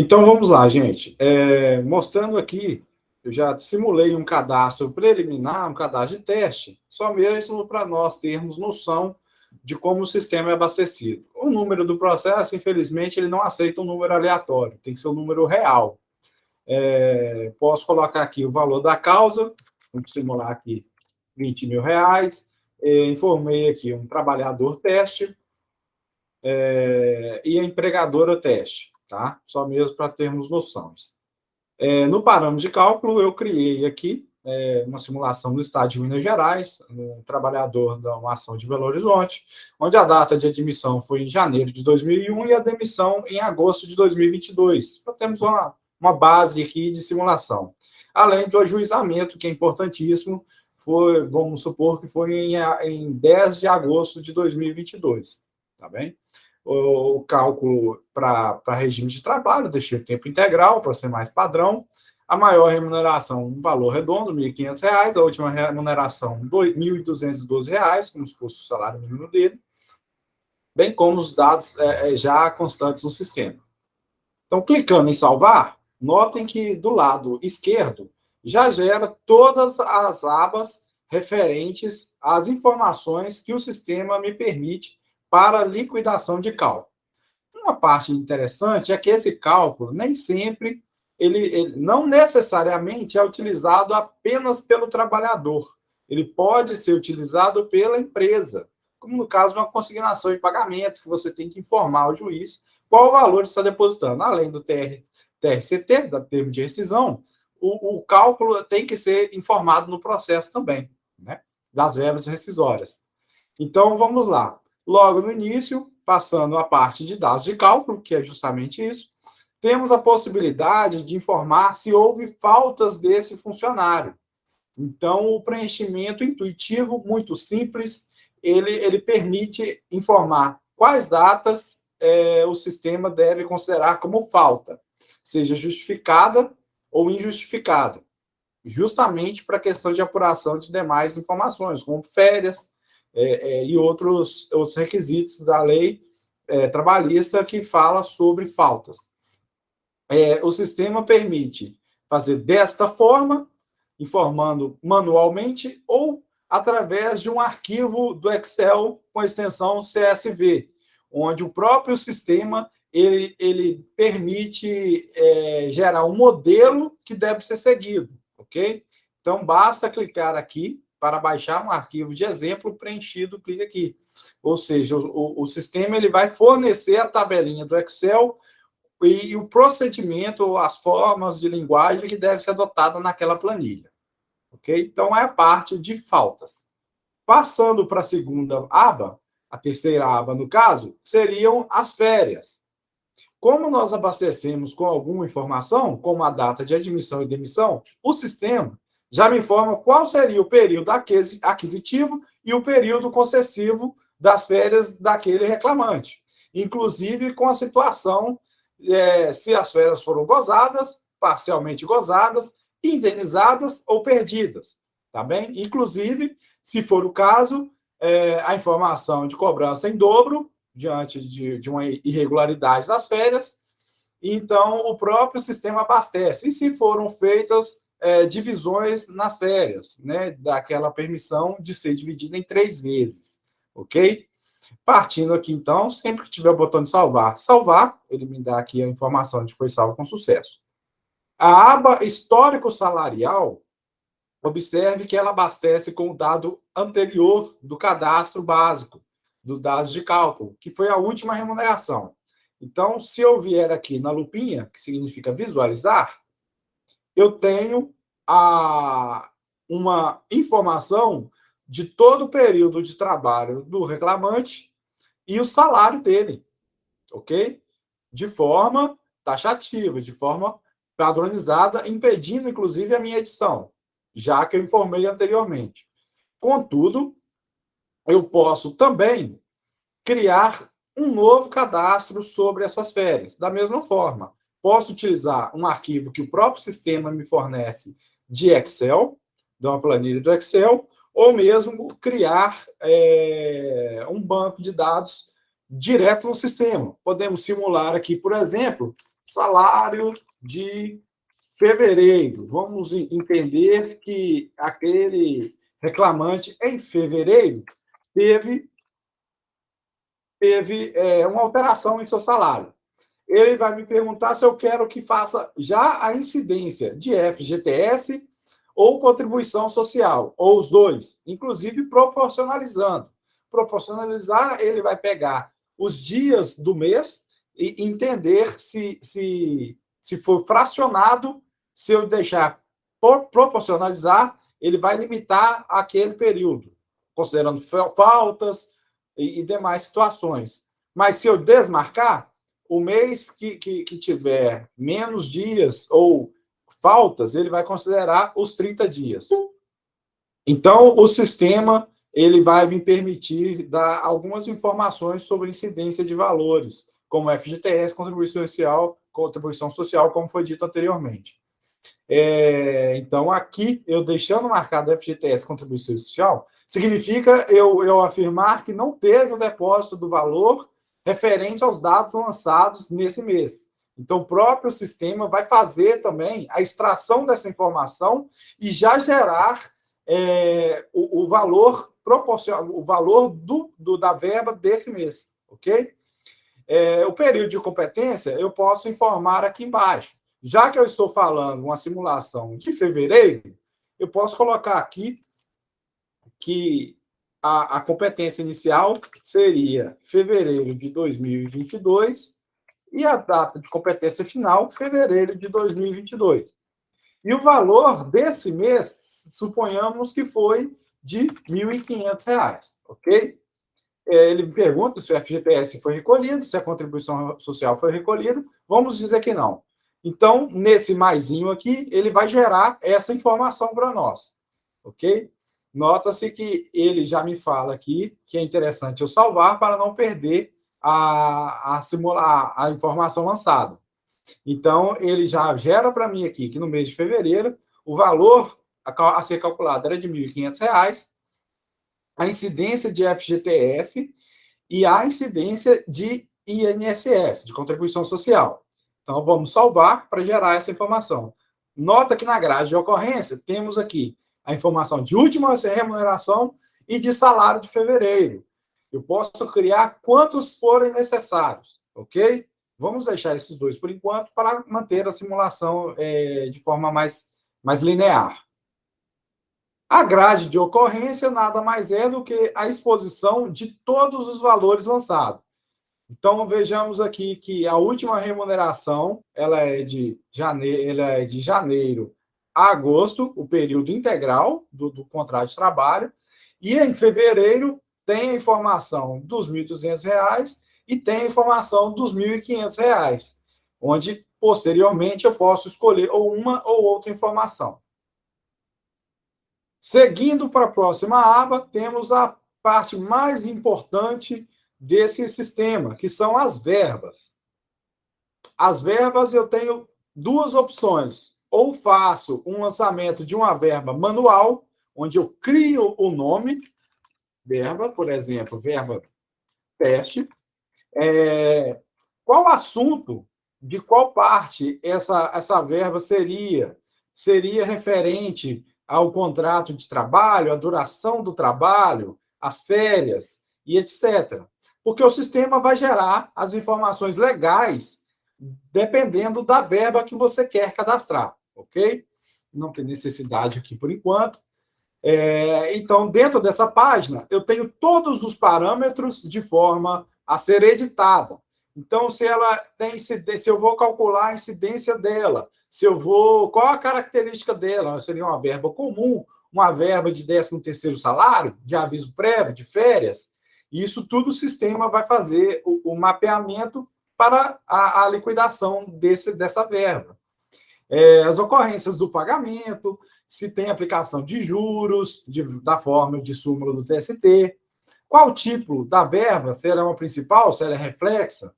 Então, vamos lá, gente. Mostrando aqui, eu já simulei um cadastro preliminar, um cadastro de teste, só mesmo para nós termos noção de como o sistema é abastecido. O número do processo, infelizmente, ele não aceita um número aleatório, tem que ser um número real. Posso colocar aqui o valor da causa, vamos simular aqui R$ 20.000, informei aqui um trabalhador teste e a empregadora teste, tá? Só mesmo para termos noções. No parâmetro de cálculo, eu criei aqui uma simulação do estado de Minas Gerais, um trabalhador da uma ação de Belo Horizonte, onde a data de admissão foi em janeiro de 2001 e a demissão em agosto de 2022. Então, temos uma base aqui de simulação. Além do ajuizamento, que é importantíssimo, vamos supor que foi em 10 de agosto de 2022, tá bem? O cálculo para regime de trabalho, deixei o tempo integral, para ser mais padrão. A maior remuneração, um valor redondo, R$ 1.500. A última remuneração, R$ 2.212, como se fosse o salário mínimo dele, bem como os dados já constantes no sistema. Então, clicando em salvar, notem que do lado esquerdo já gera todas as abas referentes às informações que o sistema me permite para liquidação de cálculo. Uma parte interessante é que esse cálculo nem sempre, ele não necessariamente é utilizado apenas pelo trabalhador. Ele pode ser utilizado pela empresa, como no caso de uma consignação de pagamento, que você tem que informar ao juiz qual o valor que está depositando. Além do TRCT, do termo de rescisão, o cálculo tem que ser informado no processo também, né, das verbas rescisórias. Então, vamos lá. Logo no início, passando a parte de dados de cálculo, que é justamente isso, temos a possibilidade de informar se houve faltas desse funcionário. Então, o preenchimento intuitivo, muito simples, ele permite informar quais datas o sistema deve considerar como falta, seja justificada ou injustificada, justamente para a questão de apuração de demais informações, como férias, e outros requisitos da lei trabalhista que fala sobre faltas. O sistema permite fazer desta forma, informando manualmente ou através de um arquivo do Excel com a extensão CSV, onde o próprio sistema ele permite gerar um modelo que deve ser seguido, ok? Então, basta clicar aqui para baixar um arquivo de exemplo preenchido, clique aqui. Ou seja, o sistema ele vai fornecer a tabelinha do Excel e o procedimento, as formas de linguagem que deve ser adotada naquela planilha. Ok? Então, é a parte de faltas. Passando para a segunda aba, a terceira aba, no caso, seriam as férias. Como nós abastecemos com alguma informação, como a data de admissão e demissão, o sistema já me informa qual seria o período aquisitivo e o período concessivo das férias daquele reclamante. Inclusive com a situação se as férias foram gozadas, parcialmente gozadas, indenizadas ou perdidas. Tá bem? Inclusive, se for o caso, a informação de cobrança em dobro, diante de uma irregularidade das férias, então o próprio sistema abastece. E se foram feitas divisões nas férias, né, daquela permissão de ser dividida em 3 vezes, ok? Partindo aqui, então, sempre que tiver o botão de salvar, ele me dá aqui a informação de que foi salvo com sucesso. A aba histórico salarial, observe que ela abastece com o dado anterior do cadastro básico, dos dados de cálculo, que foi a última remuneração. Então, se eu vier aqui na lupinha, que significa visualizar, eu tenho uma informação de todo o período de trabalho do reclamante e o salário dele, ok? De forma taxativa, de forma padronizada, impedindo, inclusive, a minha edição, já que eu informei anteriormente. Contudo, eu posso também criar um novo cadastro sobre essas férias. Da mesma forma, posso utilizar um arquivo que o próprio sistema me fornece de Excel, de uma planilha do Excel, ou mesmo criar um banco de dados direto no sistema. Podemos simular aqui, por exemplo, salário de fevereiro. Vamos entender que aquele reclamante, em fevereiro, teve uma alteração em seu salário. Ele vai me perguntar se eu quero que faça já a incidência de FGTS ou contribuição social, ou os dois, inclusive proporcionalizando. Proporcionalizar, ele vai pegar os dias do mês e entender se for fracionado, se eu deixar proporcionalizar, ele vai limitar aquele período, considerando faltas e demais situações. Mas se eu desmarcar, o mês que tiver menos dias ou faltas, ele vai considerar os 30 dias. Então, o sistema ele vai me permitir dar algumas informações sobre incidência de valores, como FGTS, contribuição social, como foi dito anteriormente. Então, aqui, eu deixando marcado FGTS, contribuição social, significa eu afirmar que não teve o depósito do valor referente aos dados lançados nesse mês. Então, o próprio sistema vai fazer também a extração dessa informação e já gerar o valor proporcional, o valor da verba desse mês, ok? O período de competência eu posso informar aqui embaixo. Já que eu estou falando uma simulação de fevereiro, eu posso colocar aqui que a competência inicial seria fevereiro de 2022 e a data de competência final, fevereiro de 2022. E o valor desse mês, suponhamos que foi de R$ 1.500, ok? Ele me pergunta se o FGTS foi recolhido, se a contribuição social foi recolhida. Vamos dizer que não. Então, nesse maisinho aqui, ele vai gerar essa informação para nós, ok? Nota-se que ele já me fala aqui que é interessante eu salvar para não perder a informação lançada. Então, ele já gera para mim aqui que no mês de fevereiro, o valor a ser calculado era de R$ 1.500, a incidência de FGTS e a incidência de INSS, de contribuição social. Então, vamos salvar para gerar essa informação. Nota que na grade de ocorrência, temos aqui a informação de última remuneração e de salário de fevereiro. Eu posso criar quantos forem necessários, ok? Vamos deixar esses dois por enquanto para manter a simulação de forma mais linear. A grade de ocorrência nada mais é do que a exposição de todos os valores lançados. Então, vejamos aqui que a última remuneração ela é de janeiro a agosto, o período integral do contrato de trabalho, e em fevereiro tem a informação dos R$ 1.200 e tem a informação dos R$ 1.500, onde, posteriormente, eu posso escolher ou uma ou outra informação. Seguindo para a próxima aba, temos a parte mais importante desse sistema, que são as verbas. As verbas eu tenho duas opções. Ou faço um lançamento de uma verba manual, onde eu crio o nome, verba, por exemplo, verba teste. Qual assunto, de qual parte essa verba seria? Seria referente ao contrato de trabalho, a duração do trabalho, as férias e etc. Porque o sistema vai gerar as informações legais dependendo da verba que você quer cadastrar, ok? Não tem necessidade aqui por enquanto. Então, dentro dessa página, eu tenho todos os parâmetros de forma a ser editada. Então, se ela tem incidência, se eu vou calcular a incidência dela, qual a característica dela? Seria uma verba comum, uma verba de 13º salário, de aviso prévio, de férias. Isso tudo o sistema vai fazer o mapeamento para a liquidação dessa verba. As ocorrências do pagamento, se tem aplicação de juros, da forma de súmula do TST, qual tipo da verba, se ela é uma principal, se ela é reflexa,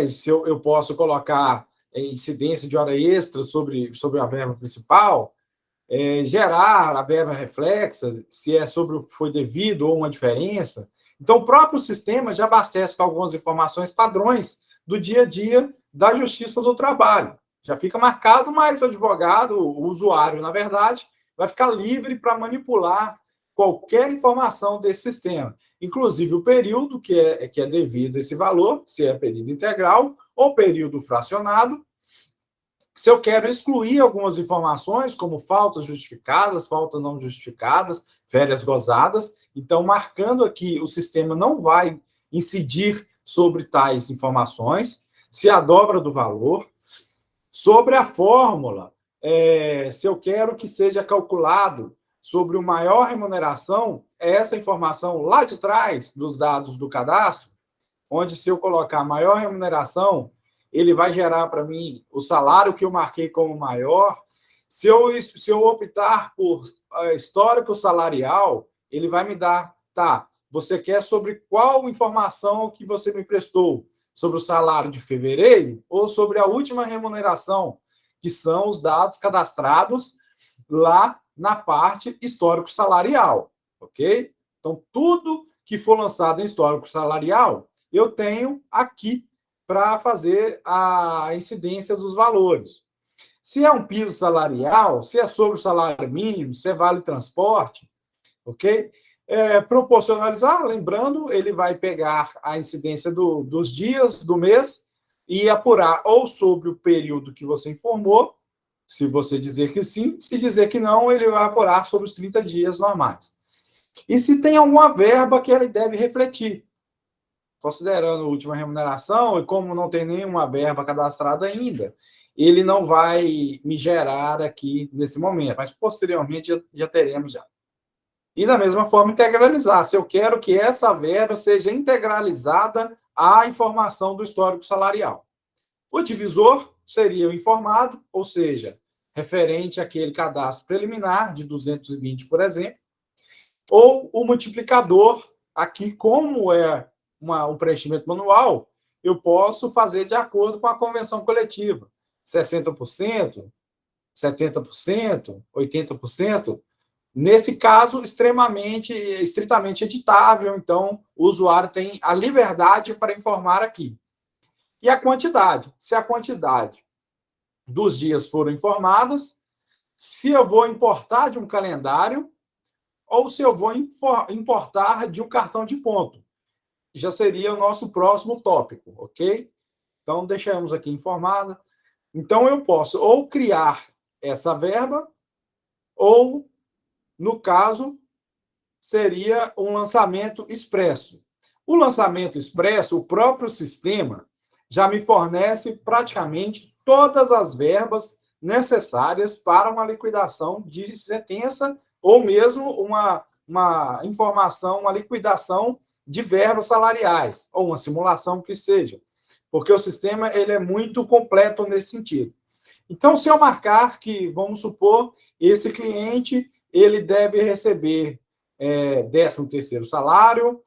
se eu posso colocar incidência de hora extra sobre a verba principal, gerar a verba reflexa, se é sobre o que foi devido ou uma diferença. Então, o próprio sistema já abastece com algumas informações padrões do dia a dia da Justiça do Trabalho. Já fica marcado, mas o advogado, o usuário, na verdade, vai ficar livre para manipular qualquer informação desse sistema, inclusive o período que é devido a esse valor, se é período integral ou período fracionado. Se eu quero excluir algumas informações, como faltas justificadas, faltas não justificadas, férias gozadas, então, marcando aqui, o sistema não vai incidir sobre tais informações, se a dobra do valor, sobre a fórmula, se eu quero que seja calculado sobre uma maior remuneração, essa informação lá de trás dos dados do cadastro, onde se eu colocar maior remuneração, ele vai gerar para mim o salário que eu marquei como maior. Se eu optar por histórico salarial, ele vai me dar, tá, você quer sobre qual informação que você me prestou? Sobre o salário de fevereiro ou sobre a última remuneração, que são os dados cadastrados lá na parte histórico salarial, ok? Então, tudo que for lançado em histórico salarial, eu tenho aqui para fazer a incidência dos valores. Se é um piso salarial, se é sobre o salário mínimo, se é vale transporte, ok? Proporcionalizar, lembrando, ele vai pegar a incidência dos dias do mês e apurar ou sobre o período que você informou, se você dizer que sim, se dizer que não, ele vai apurar sobre os 30 dias normais. E se tem alguma verba que ele deve refletir, considerando a última remuneração, e como não tem nenhuma verba cadastrada ainda, ele não vai me gerar aqui nesse momento, mas posteriormente já teremos já. E da mesma forma, integralizar. Se eu quero que essa verba seja integralizada à informação do histórico salarial. O divisor seria o informado, ou seja, referente àquele cadastro preliminar de 220, por exemplo, ou o multiplicador, aqui, como é um preenchimento manual, eu posso fazer de acordo com a convenção coletiva. 60%, 70%, 80%. Nesse caso, estritamente editável, então o usuário tem a liberdade para informar aqui. E a quantidade. Se a quantidade dos dias foram informadas, se eu vou importar de um calendário ou se eu vou importar de um cartão de ponto. Já seria o nosso próximo tópico, ok? Então, deixamos aqui informado. Então, eu posso ou criar essa verba ou, no caso, seria um lançamento expresso. O lançamento expresso, o próprio sistema, já me fornece praticamente todas as verbas necessárias para uma liquidação de sentença ou mesmo uma informação, uma liquidação de verbas salariais, ou uma simulação que seja. Porque o sistema ele é muito completo nesse sentido. Então, se eu marcar que, vamos supor, esse cliente ele deve receber 13º salário,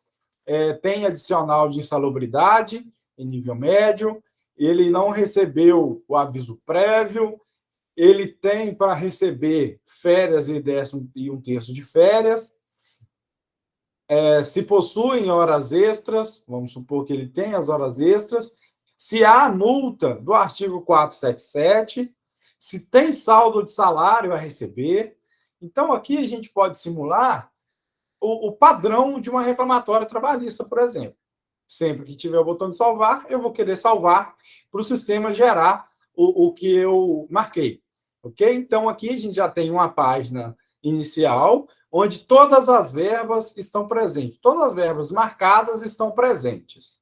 tem adicional de insalubridade em nível médio, ele não recebeu o aviso prévio, ele tem para receber férias e 1/3 de férias, se possuem horas extras, vamos supor que ele tem as horas extras, se há multa do artigo 477, se tem saldo de salário a receber. Então, aqui a gente pode simular o padrão de uma reclamatória trabalhista, por exemplo. Sempre que tiver o botão de salvar, eu vou querer salvar para o sistema gerar o que eu marquei. Ok? Então, aqui a gente já tem uma página inicial, onde todas as verbas estão presentes. Todas as verbas marcadas estão presentes.